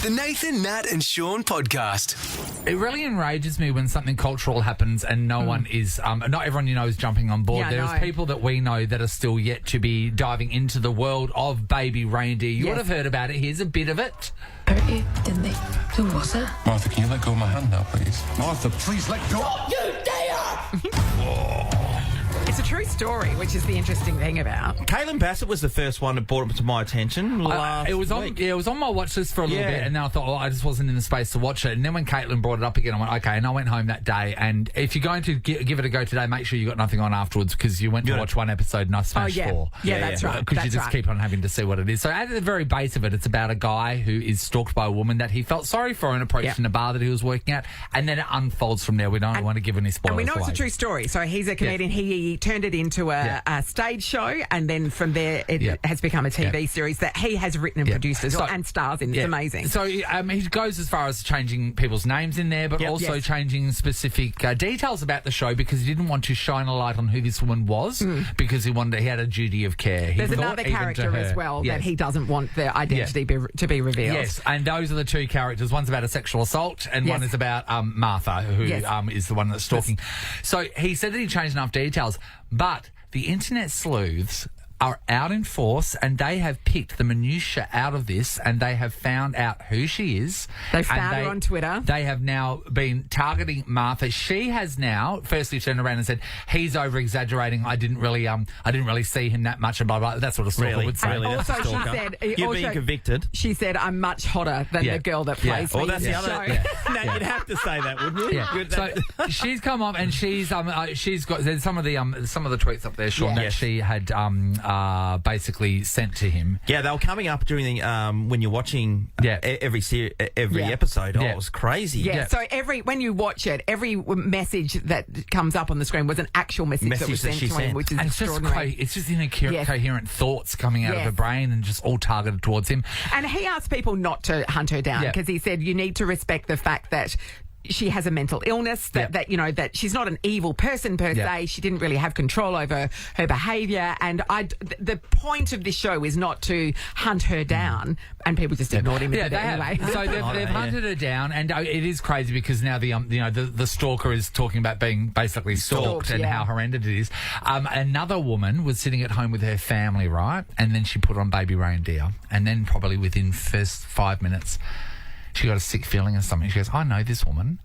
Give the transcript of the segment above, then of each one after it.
The Nathan, Nat and Shaun podcast. It really enrages me when something cultural happens and no one is, not everyone you know is jumping on board. Yeah, There's people that we know that are still yet to be diving into the world of baby reindeer. You would have heard about it. Here's a bit of it. Hurt you, didn't they? Who was it? Martha, can you let go of my hand now, please? Martha, please let go. You dare! It's a true story, which is the interesting thing about. Caitlin Bassett was the first one that brought it to my attention last It was on my watch list for a little bit, and then I thought, I just wasn't in the space to watch it. And then when Caitlin brought it up again, I went, okay. And I went home that day. And if you're going to give it a go today, make sure you got nothing on afterwards because you went to watch one episode and I smashed four. Yeah, that's right. Because you just keep on having to see what it is. So at the very base of it, it's about a guy who is stalked by a woman that he felt sorry for and approached in a bar that he was working at. And then it unfolds from there. We don't want to give any spoilers And we know away. it's a true story. So he's a comedian. He turned it into a stage show, and then from there it has become a TV series that he has written and produced as well, and stars in. It's amazing. So he goes as far as changing people's names in there, but also changing specific details about the show because he didn't want to shine a light on who this woman was because he had a duty of care. There's another character as well that he doesn't want their identity to be revealed. Yes, and those are the two characters. One's about a sexual assault and one is about Martha, who is the one that's stalking. So he said that he changed enough details, but the internet sleuths are out in force and they have picked the minutiae out of this and they have found out who she is. They found her on Twitter. They have now been targeting Martha. She has now firstly turned around and said, he's over-exaggerating. I didn't really see him that much and blah, blah. That's what a stalker would say. Really, also, that's a stalker. she said... You're being convicted. She said, I'm much hotter than the girl that plays me Well, that's in the the other... show. No, you'd have to say that, wouldn't you? Yeah. So she's come up and she's got... There's some of the tweets up there, Shaun, that she had basically sent to him. Yeah, they were coming up during the when you're watching every episode. Oh, it was crazy. Yeah. So when you watch it, every message that comes up on the screen was an actual message that was sent to him, which is extraordinary. It's just incoherent thoughts coming out of her brain and just all targeted towards him. And he asked people not to hunt her down because he said you need to respect the fact that she has a mental illness, that she's not an evil person per se. She didn't really have control over her behaviour. And the point of this show is not to hunt her down. And people just ignored him anyway. So they've hunted her down, and it is crazy because now the stalker is talking about being basically stalked and how horrendous it is. Another woman was sitting at home with her family, right? And then she put on baby reindeer, and then probably within first 5 minutes, she got a sick feeling or something. She goes, I know this woman.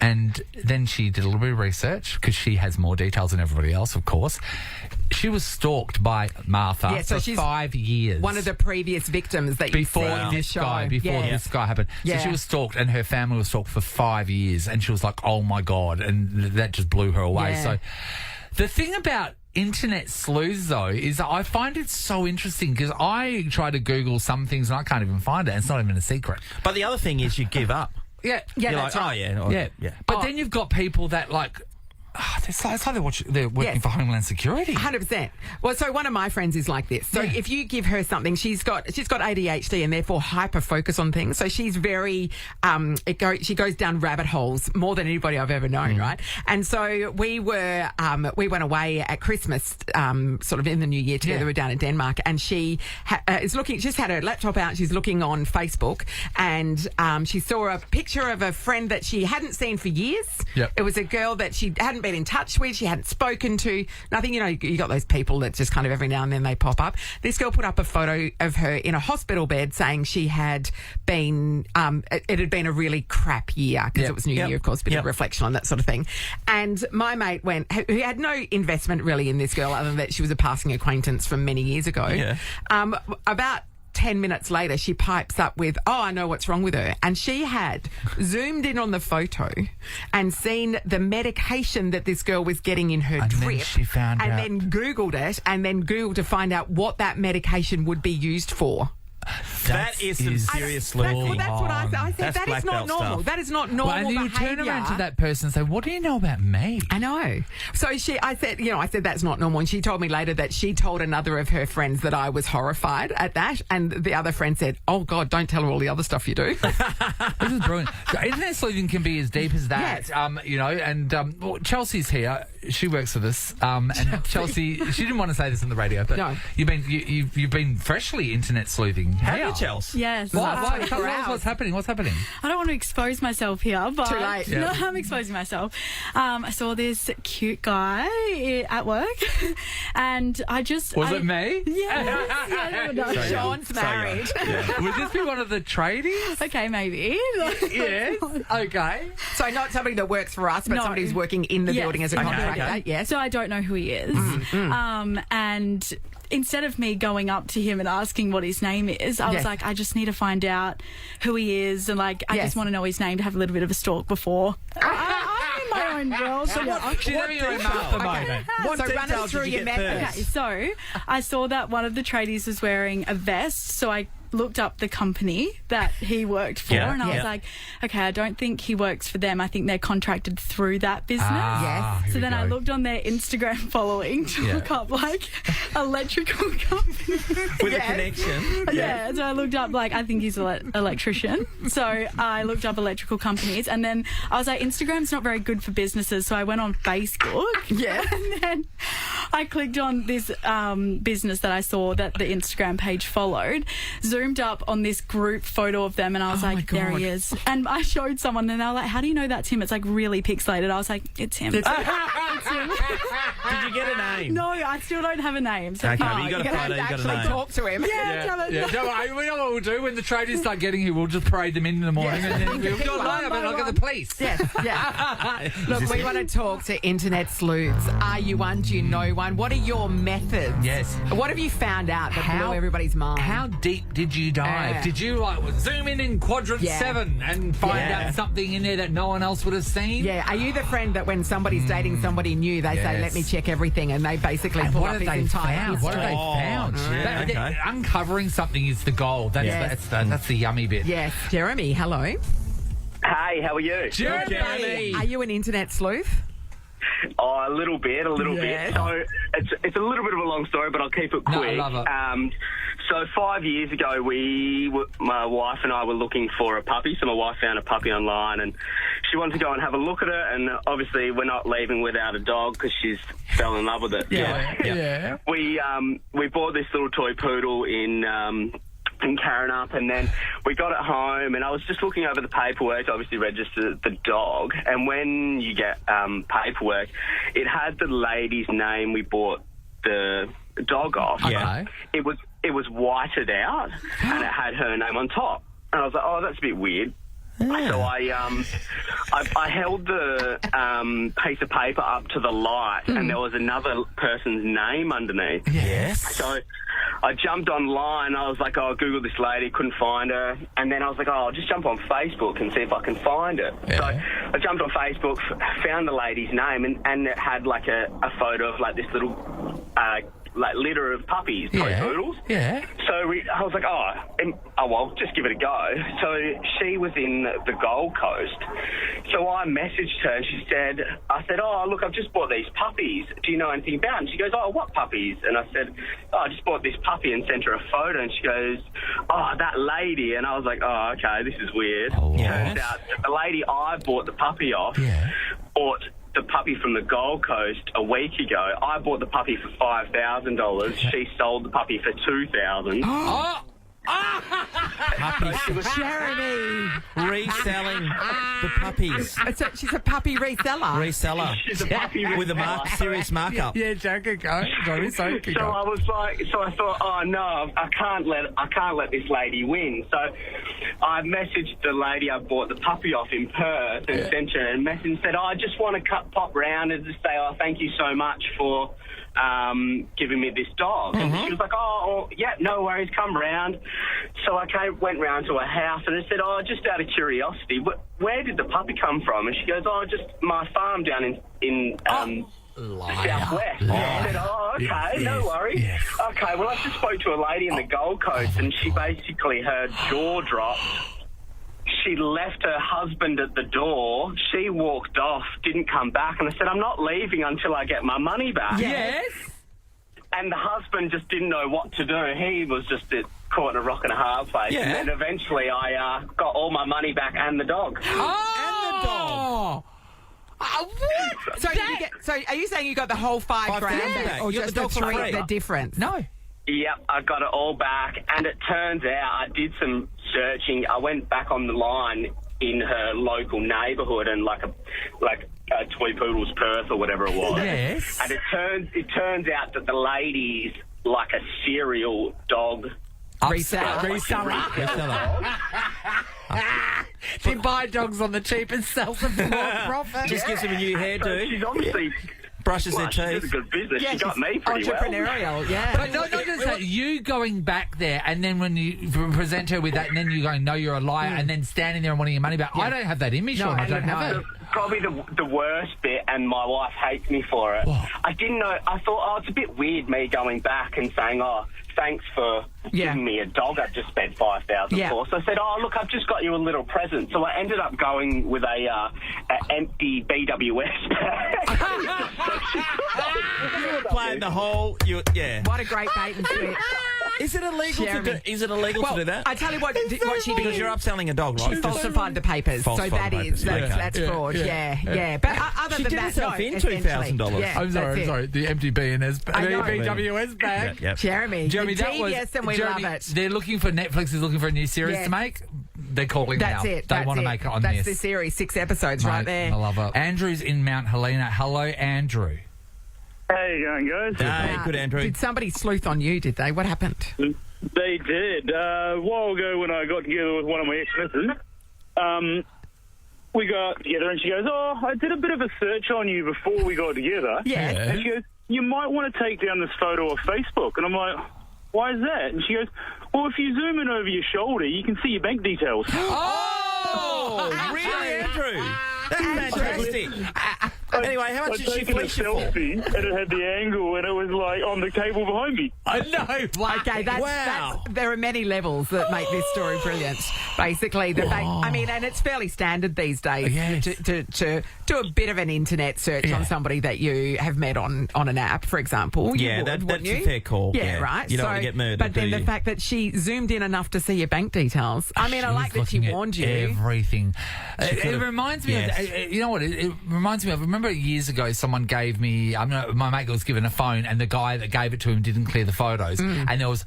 And then she did a little bit of research because she has more details than everybody else, of course. She was stalked by Martha for 5 years. One of the previous victims that you see on the show. Before this guy happened. So she was stalked and her family was stalked for 5 years. And she was like, oh, my God. And that just blew her away. Yeah. So the thing about internet sleuths, though, is I find it so interesting because I try to Google some things and I can't even find it. It's not even a secret. But the other thing is you give up. Yeah, that's right. But then you've got people that it's like they're working for Homeland Security. 100%. Well, so one of my friends is like this. So if you give her something, she's got ADHD and therefore hyper focus on things. So she's very she goes down rabbit holes more than anybody I've ever known, right? And so we went away at Christmas, sort of in the new year together. We're down in Denmark, and she is looking. She's had her laptop out. She's looking on Facebook, and she saw a picture of a friend that she hadn't seen for years. Yep. It was a girl that she hadn't been in touch with, she hadn't spoken to, nothing. You got those people that just kind of every now and then they pop up. This girl put up a photo of her in a hospital bed saying she had been, it had been a really crap year because it was New Year, of course, bit of reflection on that sort of thing. And my mate who had no investment really in this girl other than that she was a passing acquaintance from many years ago. Yeah. About 10 minutes later, she pipes up with, I know what's wrong with her. And she had zoomed in on the photo and seen the medication that this girl was getting in her drip. Then she found out. Then Googled it and then Googled to find out what that medication would be used for. That is some serious sleuthing. That's what I said. That's that is not normal. stuff. That is not normal and then you behaviour. turn around to that person and say, what do you know about me? I know. So I said that's not normal. And she told me later that she told another of her friends that I was horrified at that. And the other friend said, oh, God, don't tell her all the other stuff you do. This is brilliant. So internet sleuthing can be as deep as that, Yes. and Chelsea's here. she works with us, and Chelsea. She didn't want to say this on the radio, but No. you've been freshly internet sleuthing. Have How? you, Chelsea? Yes. Why? Tell us what's happening. What's happening? I don't want to expose myself here, but Too late. No, I'm exposing myself. I saw this cute guy at work, and Was it me? Yeah. No. Shaun's married. Would this be one of the tradies? Okay, maybe. Yes. Okay. So not somebody that works for us, but No. somebody who's working in the Yes. building as a Okay, contractor. okay. Yes. So I don't know who he is. And instead of me going up to him and asking what his name is, I Yes. was like, I just need to find out who he is, and I Yes. just want to know his name to have a little bit of a stalk before. I'm in my own world. So She's having her own mouth at the moment. What So run us details through did you your get methods. first? Okay, so I saw that one of the tradies was wearing a vest, so I looked up the company that he worked for, Yeah, and I yeah. was like, okay, I don't think he works for them. I think they're contracted through that business. Ah, here So we then go. I looked on their Instagram following to Yeah. look up like electrical company. With a connection. Yeah, so I looked up I think he's an electrician. So I looked up electrical companies, and then I was like, Instagram's not very good for businesses. So I went on Facebook. Yeah. And then I clicked on this business that I saw that the Instagram page followed, zoomed up on this group photo of them, and I was Oh my like, there God. he is. And I showed someone, and they were like, how do you know that's him? It's like really pixelated. I was like, it's him. Did you get a name? No, I still don't have a name. So Okay, no, but you got a You're going photo, to you got a actually name. talk to him. Yeah, don't worry. We know what we'll do when the tradies start getting here. We'll just parade them in the morning, and then we'll go live, and I'll get the police. Yes, yeah. Look, we want to talk to internet sleuths. Are you one? Do you know one? What are your methods? Yes. What have you found out that How- blew everybody's mind? How deep did you dive? Yeah. Did you zoom in quadrant Yeah. 7 and find Yeah. out something in there that no one else would have seen? Yeah, are you the friend that when somebody's dating somebody new, they say, Yes. "Let me check everything," and they basically And pull what up have his they entire found? What have history? they found? yeah, okay. Uncovering something is the goal. That's, Yes. that's the yummy bit. Yes, Jeremy. Hello, Hey, how are you? Jeremy! Are you an internet sleuth? Oh, a little bit. Yes. So it's a little bit of a long story, but I'll keep it No, quick. I love it. So 5 years ago, my wife and I were looking for a puppy. So my wife found a puppy online, and she wanted to go and have a look at it. And obviously, we're not leaving without a dog because she's fell in love with it. Yeah. We bought this little toy poodle in Karrinyup, and then we got it home, and I was just looking over the paperwork to obviously register the dog, and when you get paperwork, it had the lady's name we bought the dog off. Okay. It was whited out, and it had her name on top, and I was like, oh, that's a bit weird. So I held the piece of paper up to the light, and there was another person's name underneath. Yes. So I jumped online. I was like, oh, I'll Google this lady, couldn't find her. And then I was like, oh, I'll just jump on Facebook and see if I can find her. Yeah. So I jumped on Facebook, found the lady's name, and it had like a photo of like this little litter of puppies, toy poodles. Yeah. So I was like, oh, well, just give it a go. So she was in the Gold Coast. So I messaged her, and I said, oh, look, I've just bought these puppies. Do you know anything about them? And she goes, oh, what puppies? And I said, oh, I just bought this puppy, and sent her a photo. And she goes, oh, that lady. And I was like, oh, okay, this is weird. Turns out the lady I bought the puppy off bought the puppy from the Gold Coast a week ago. I bought the puppy for $5,000. She sold the puppy for $2,000. Oh! Jeremy. Reselling the puppies. She's a puppy reseller. Reseller. She's a puppy With a serious markup. Yeah, Jack, keep going. Sorry, keep So going. I was like, so I thought, oh no, I can't let this lady win. So I messaged the lady I bought the puppy off in Perth and sent her a message and said, oh, I just want to pop round and just say, oh, thank you so much for giving me this dog. And she was like, oh, yeah, no worries, come round. So I went round to her house, and I said, oh, just out of curiosity, where did the puppy come from? And she goes, oh, just my farm down in Southwest. I said, oh, okay, no worries. Yes. Okay, well, I just spoke to a lady in the Gold Coast, and she basically, her jaw dropped. She left her husband at the door. She walked off, didn't come back, and I said, I'm not leaving until I get my money back. Yes. And the husband just didn't know what to do. He was just caught in a rock and a hard place. Yeah. And then eventually I got all my money back and the dog. Oh! What? So, are you saying you got the whole $5 grand back, or You got just the the dog for free. the difference? No. Yep, I got it all back, and it turns out I did some searching. I went back on the line in her local neighbourhood and like a Toy Poodle's Perth or whatever it was. Yes. And it turns out that the lady's like a serial dog. Reseller. She buy dogs on the cheap and sells them for more profit. Just gives him a new hairdo. She's obviously brushes their She teeth. did a good business. She got me pretty well. Entrepreneurial, yeah. But not just that, you going back there and then when you present her with that and then you going, no, you're a liar, and then standing there and wanting your money back. I don't have that image, Shaun. I don't have it. Probably the worst bit, and my wife hates me for it. What? I didn't know. I thought, it's a bit weird me going back and saying, thanks for giving me a dog I've just spent $5,000 for. So I said, look, I've just got you a little present. So I ended up going with a empty BWS bag. Playing the whole... What a great bait and switch. Is it illegal to do? Is it illegal to do that? I tell you what she did. Because you're upselling a dog, right? She falsified the papers, so that's fraud. Yeah. But other She than did that, herself in essentially. $2,000. Yeah, I'm sorry. The empty BWS bag. Yep. Jeremy, genius, and we love it. They're looking for Netflix is looking for a new series to make. They're calling That's now. it. They want to make it on That's this. the series, 6 episodes right there. I love it. Andrew's in Mount Helena. Hello, Andrew. How you going, guys? Hey, good, Andrew. Did somebody sleuth on you, did they? What happened? They did. A while ago when I got together with one of my ex-misses, we got together and she goes, I did a bit of a search on you before we got together. Yeah. And she goes, you might want to take down this photo off Facebook. And I'm like, why is that? And she goes, well, if you zoom in over your shoulder, you can see your bank details. Oh, really, Andrew? That's fantastic. Anyway, how much did she fleece you for? selfie, and it had the angle, and it was like on the table behind me. I know. Okay, there are many levels that make this story brilliant. Basically, and it's fairly standard these days to do a bit of an internet search on somebody that you have met on an app, for example. That's a fair call. Yeah, right. You don't want to get murdered. But then the fact that she zoomed in enough to see your bank details. I mean, I like that she warned you. Everything. It reminds me of. You know what? It reminds me of. Remember years ago, someone gave me. My mate was given a phone, and the guy that gave it to him didn't clear the photos, and there was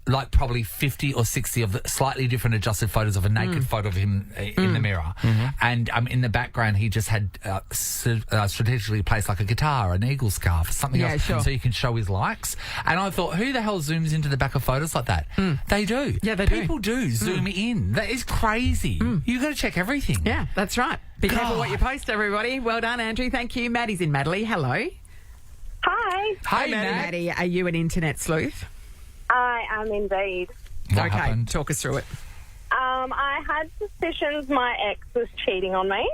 like probably 50 or 60 of the slightly different adjusted photos of a naked photo of him in the mirror. And in the background, he just had strategically placed like a guitar, an eagle scarf, something else, so you can show his likes. And I thought, who the hell zooms into the back of photos like that? They do. Yeah, they do. People do zoom in. That is crazy. You've got to check everything. Yeah, that's right. Be careful what you post, everybody. Well done, Andrew. Thank you. Maddie's in Madeley. Hello. Hi. Hi, Maddie. Are you an internet sleuth? I am indeed. What happened? Talk us through it. I had suspicions my ex was cheating on me.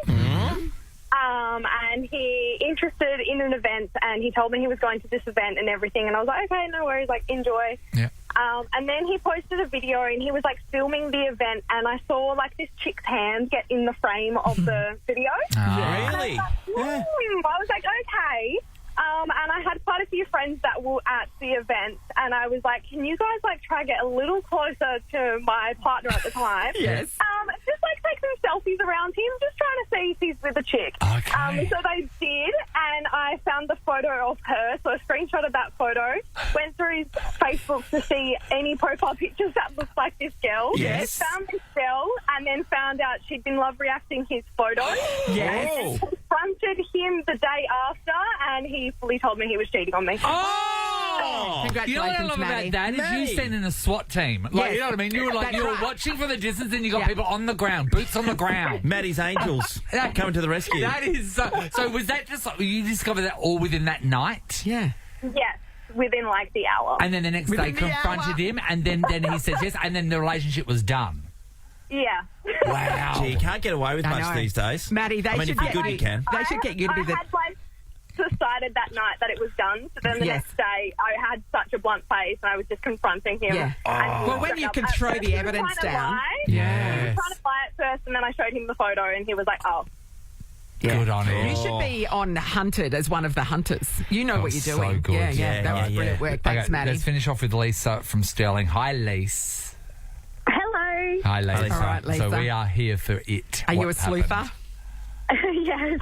And he interested in an event, and he told me he was going to this event and everything, and I was like, okay, no worries, like, enjoy. Yeah. And then he posted a video, and he was, like, filming the event, and I saw, like, this chick's hand get in the frame of the video. Really? I was like, okay. And I had quite a few friends that were at the event, and I was like, can you guys, like, try to get a little closer to my partner at the time? Yes. Just, like, take some selfies around him, just trying to see if he's with a chick. Okay. So they did, and I found the photo of her, so I screenshotted that photo, went through his Facebook to see any profile pictures that looked like this girl. Yes. Found this girl, and then found out she'd been love reacting his photos. Yes. And confronted him the day after, and he fully told me he was cheating on me. Oh! Congratulations, You know what I love Maddie. about that is you sending a SWAT team. Like, you know what I mean? You were like, you were watching from the distance, and you got people on the ground, boots on the ground. Maddie's Angels coming to the rescue. That is so was that just like, you discovered that all within that night? Yeah. Yes, within like the hour. And then the next day confronted him, and then he says yes, and then the relationship was done. Yeah. Wow. Gee, you can't get away with I much know. these days. Maddie, if you're good, you can. They should get you to be the... I had, like, decided that night that it was done, so then the next day I had such a blunt face and I was just confronting him. Yeah. And Well, when you can throw the evidence down... Yes. I was trying to lie at first, and then I showed him the photo, and he was like, oh. Good on him. You should be on Hunted as one of the hunters. You know what you're so doing. good. Yeah. That was brilliant work. Thanks, Okay, Maddie. let's finish off with Lisa from Sterling. Hi, Lisa. Hello. Hi, Lisa. All right, Lisa. So we are here for it. Are you a What sleuther? happened? Yes.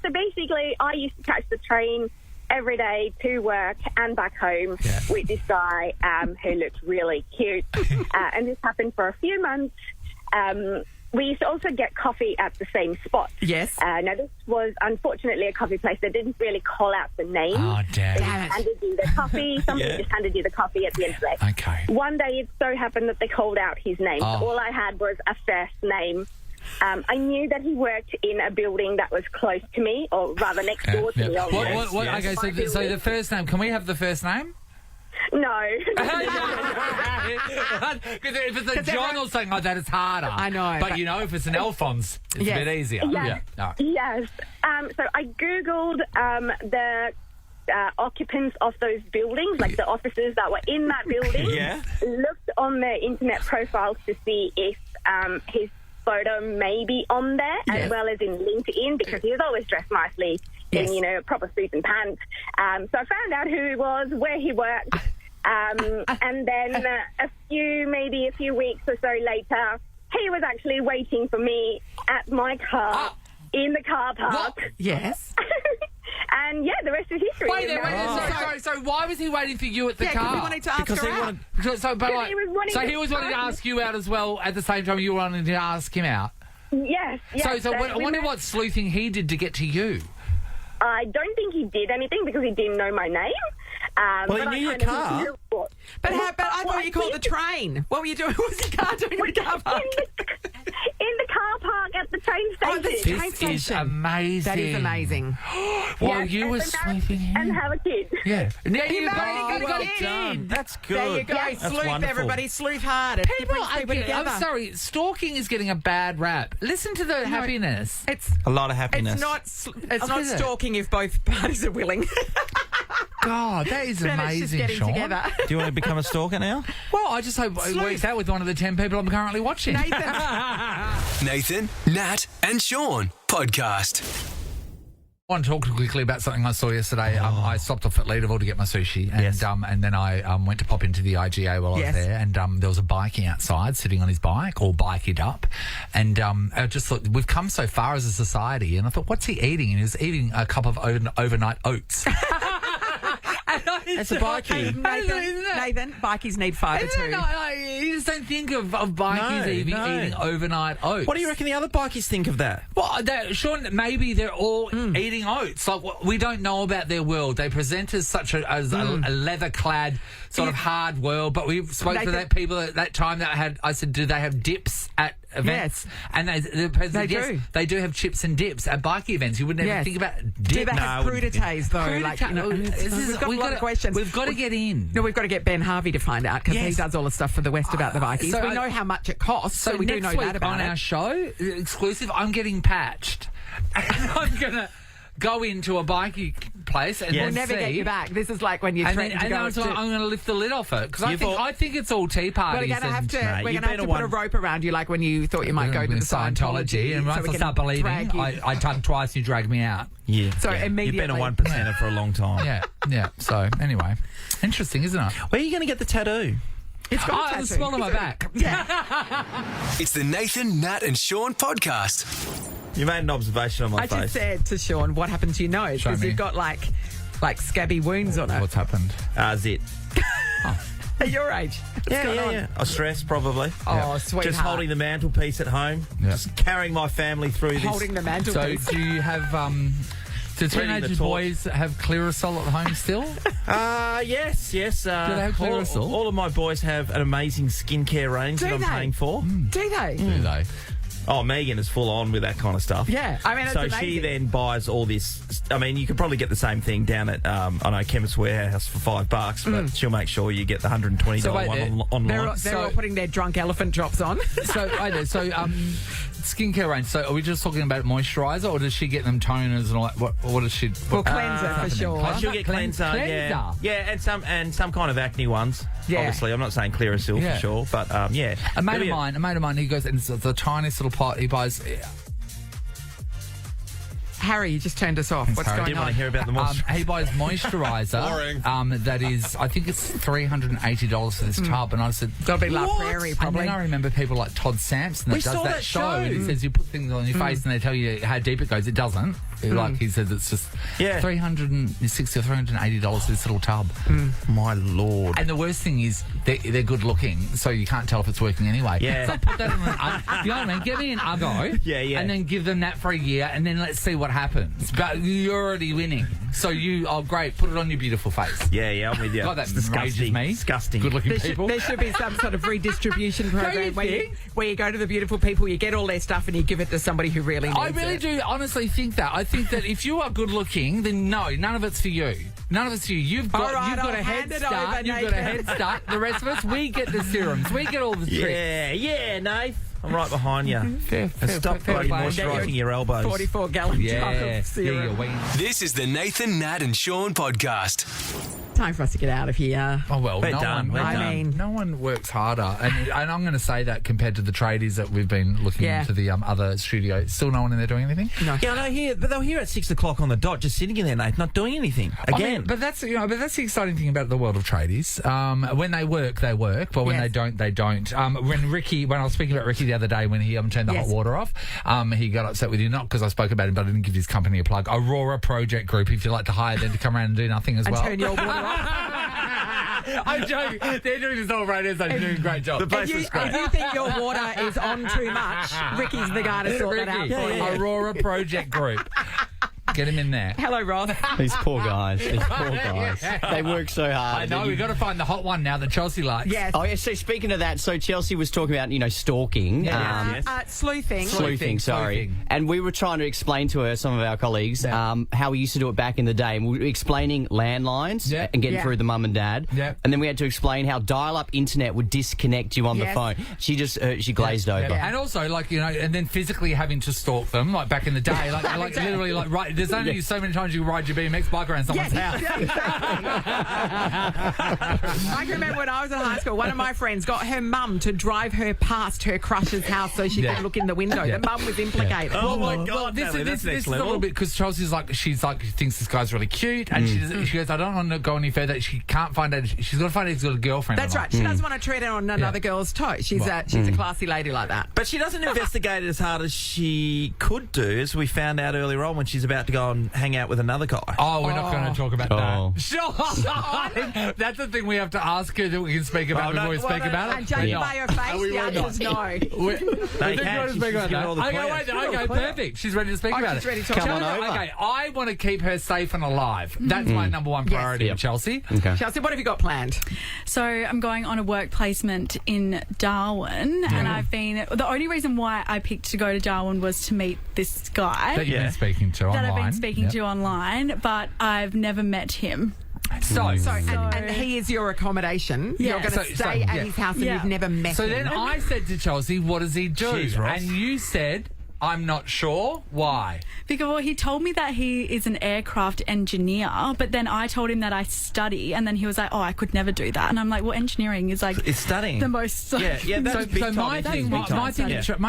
So basically, I used to catch the train every day to work and back home with this guy who looked really cute. And this happened for a few months. We used to also get coffee at the same spot. Yes. Now, this was unfortunately a coffee place that didn't really call out the name. Oh, damn. They just handed you the coffee. Somebody just handed you the coffee at the end of the day. Okay. One day, it so happened that they called out his name. Oh. So all I had was a first name. I knew that he worked in a building that was close to me, or rather next door to me. Okay, so the first name, can we have the first name? No. Because if it's a John or something like that, it's harder. I know. But, you know, if it's an Alphonse, it's a bit easier. Yes. Yeah. All right. Yes. So I Googled the occupants of those buildings, like the officers that were in that building. Looked on their internet profiles to see if his photo may be on there, as well as in LinkedIn, because he was always dressed nicely in, you know, proper suits and pants. So I found out who he was, where he worked, and then a few weeks or so later, he was actually waiting for me at my car in the car park. What? Yes. And the rest is history. So why was he waiting for you at the car? We wanted to ask her out. He was wanting to ask you out as well at the same time you were wanting to ask him out. Yes. So I wonder what sleuthing he did to get to you. I don't think he did anything because he didn't know my name. Well, he knew your car. But I thought you called the train. What were you doing? What was your car doing in the car park? In the car park at the train station. This is amazing. That is amazing. While you were sleuthing him. And have a kid. Yeah. Now you got a kid. That's good. There you go. That's Sleuth, wonderful. everybody. Sleuth hard. It brings people together. I'm sorry. Stalking is getting a bad rap. Listen to the happiness. It's a lot of happiness. It's not stalking if both parties are willing. God, that is amazing, Shaun. Together. Do you want to become a stalker now? Well, I just hope it works out with one of the 10 people I'm currently watching. Nathan, Nat and Shaun podcast. I want to talk quickly about something I saw yesterday. I stopped off at Leaderville to get my sushi, and then I went to pop into the IGA while I was there, and there was a bikie outside sitting on his bike, all biked up, and I just thought, we've come so far as a society, and I thought, what's he eating? And he was eating a cup of overnight oats. It's a bikie. Nathan, bikies need fibre too. You just don't think of bikies eating overnight oats. What do you reckon the other bikies think of that? Well, Shaun, maybe they're all eating oats. Like, we don't know about their world. They present as such a leather-clad sort of hard world, but we spoke to that people at that time that had. I said, do they have dips at events? Yes. And the president, do. They do have chips and dips at bikie events. You wouldn't ever think about dip. Do they have crudités though? We've got a lot of questions. We've got to get in. No, we've got to get Ben Harvey to find out because he does all the stuff for the West about the Bikies. So we know how much it costs, so we do know that about on our show, exclusive, I'm getting patched. I'm going to go into a bikie place and we'll never get you back. This is like when you threaten to go. I'm going to lift the lid off it because I think it's all tea parties. We're going to have to put a rope around you, like when you thought you might go to the Scientology. And once I start believing, I tug twice, you drag me out. Yeah. So immediately, you've been a 1%er for a long time. Yeah. So anyway, interesting, isn't it? Where are you going to get the tattoo? It's got a tattoo. The small on my back. It's the Nathan, Nat and Shaun podcast. You made an observation on my face. I just said to Shaun, what happened to your nose? Because you've got like scabby wounds on it. What's happened? Zit. At your age. Yeah. I stress probably. Oh, sweetheart. Just holding the mantelpiece at home. Yeah. Just carrying my family through this. Holding the mantelpiece. So do you have... do teenage boys have Clearasil at home still? Yes. Do they have Clearasil? All of my boys have an amazing skincare range that I'm paying for. Do they? Do they? Oh, Megan is full on with that kind of stuff. Yeah, I mean, it's amazing. She then buys all this. I mean, you could probably get the same thing down at Chemist Warehouse for $5, but she'll make sure you get the $120 one online. They're all putting their drunk elephant drops on. Skincare range. So are we just talking about moisturiser, or does she get them toners and all that? What does she? Cleanser for sure. She'll get cleanser. Yeah, and some kind of acne ones. Yeah. Obviously, I'm not saying Clearasil for sure, but yeah. A mate of mine, he goes, and it's the tiniest little pot. He buys Harry, you just turned us off. What's Harry. going Didn't on? want to hear about the moisture. He buys moisturiser. That is, I think it's $380 for this tub. And I said, That'll be La "What?" Prairie, probably. And then I remember people like Todd Sampson that We does saw that that show. show. And he says you put things on your face and they tell you how deep it goes. It doesn't. Like he says, it's just $360 or $380 for this little tub. My Lord. And the worst thing is they're good looking, so you can't tell if it's working anyway. Yeah. So put that in you know what I mean? Get me an Uggo. Yeah. And then give them that for a year, and then let's see what happens. But you're already winning. So great, put it on your beautiful face. Yeah, I'm with you. God, that It's enrages me. Disgusting. Good-looking people. There should be some sort of redistribution program where you go to the beautiful people, you get all their stuff, and you give it to somebody who really needs it. I really do honestly think that. I think that if you are good looking, then no, none of it's for you. None of it's for you. You've got a head start. You've got a head start. The rest of us, we get the serums. We get all the tricks. Yeah, Nath. I'm right behind you. Fair Stop bloody moisturising your elbows. 44-gallon jar of serum. This is the Nathan, Nat and Shaun podcast. Time for us to get out of here. Oh, well, We're done. no one works harder. And I'm going to say that compared to the tradies that we've been looking into the other studio. Still no one in there doing anything? No. Yeah, but they're here at 6 o'clock on the dot, just sitting in there, Nath, not doing anything. Again. I mean, but that's the exciting thing about the world of tradies. When they work, but when they don't, they don't. When I was speaking about Ricky the other day, when he turned the hot water off, he got upset with you, not because I spoke about him, but I didn't give his company a plug. Aurora Project Group, if you'd like to hire them to come around and do nothing as well. Turn your water off. I'm joking. They're doing this all right. They're doing a great job. The place was great. If you think your water is on too much, Ricky's the guy to sort that out for you. Aurora Project Group. Get him in there. Hello, Ross. These poor guys. They work so hard. I know. We've got to find the hot one now that Chelsea likes. Yes. Oh, yeah. So speaking of that, so Chelsea was talking about, stalking. Sleuthing. Sleuthing. And we were trying to explain to her, some of our colleagues, how we used to do it back in the day. And we were explaining landlines and getting through the mum and dad. Yeah. And then we had to explain how dial-up internet would disconnect you on the phone. She just she glazed over. And also, and then physically having to stalk them, like back in the day, literally, right. There's only so many times you can ride your BMX bike around someone's house. I can remember when I was in high school, one of my friends got her mum to drive her past her crush's house so she could look in the window. The mum was implicated. Oh, my God. This Natalie, is next a level. little bit because Chelsea's she thinks this guy's really cute, and she goes, I don't want to go any further. She can't find out. She's got to find out he's got a girlfriend. That's right. She doesn't want to tread on another girl's toe. She's a classy lady like that. But she doesn't investigate it as hard as she could do, as we found out earlier on when she's about to go and hang out with another guy. Oh, we're not going to talk about that. Sure. That's the thing we have to ask her that we can speak about before we speak about it. And judging by her face, the answer's no. Okay, perfect. She's ready to speak about she's it. ready to talk. Come on over. Okay, I want to keep her safe and alive. That's my number one priority, Chelsea. Okay. Chelsea, what have you got planned? So I'm going on a work placement in Darwin, and I've been. The only reason why I picked to go to Darwin was to meet this guy That you've been speaking to online. that I've been speaking to online, but I've never met him. And he is your accommodation. Yeah. You're going to stay at his house and you've never met So him. then I said to Chelsea, what does he do? Jeez, Ross. And you said, I'm not sure. Why? Because he told me that he is an aircraft engineer, but then I told him that I study, and then he was like, "Oh, I could never do that." And I'm like, "Well, engineering is It's studying. the most." That's big time. My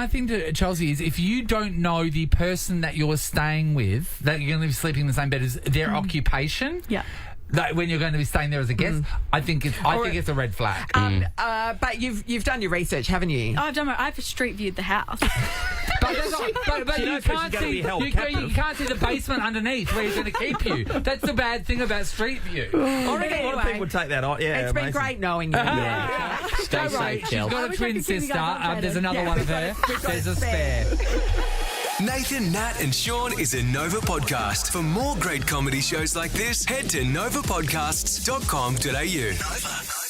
thing to Chelsea is if you don't know the person that you're staying with, that you're going to be sleeping in the same bed as their occupation. Yeah. Like when you're going to be staying there as a guest, I think it's a red flag. But you've done your research, haven't you? I've street viewed the house. But you can't see the basement underneath where he's going to keep you. That's the bad thing about Street View. I reckon a lot of people would take that on. Yeah, it's been great knowing you. Stay safe, She's Chelsea. got a twin sister. There's another one of her. There's a spare. Nathan, Nat and Shaun is a Nova podcast. For more great comedy shows like this, head to novapodcasts.com.au.